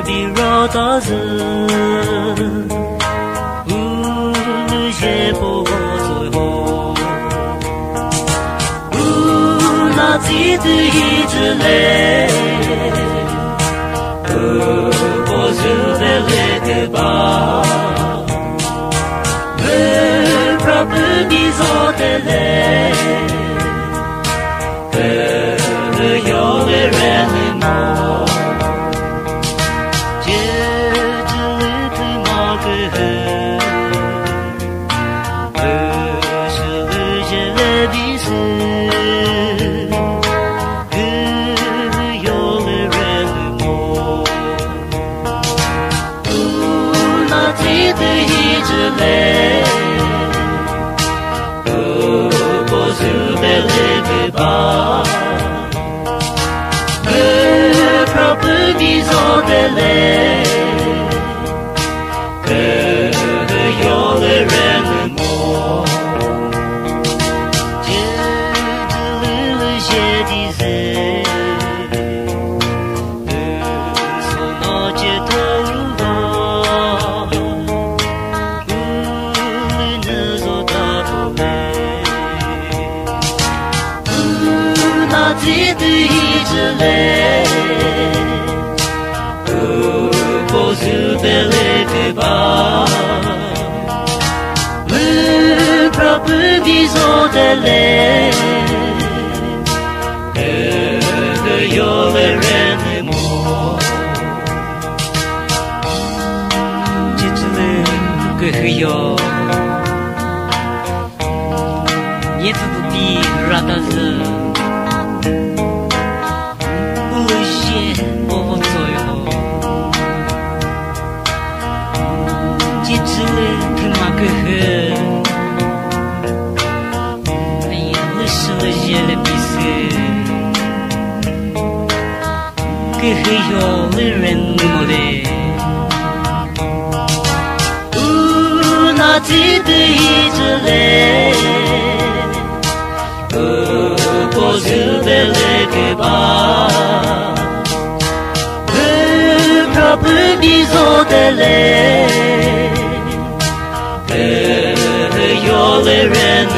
비로도즈 우르제 보고소요 우나지드 이즈레 우보즈벨레드바 우프라프디소텔레 그요레레니모 Dele io verremo Titule que rio Нет буби радазы Улыще овоцою Титule кымакы Que rio lirenmore Una tide ijele Pozubele keba Kapı bizodele Rio lirenmore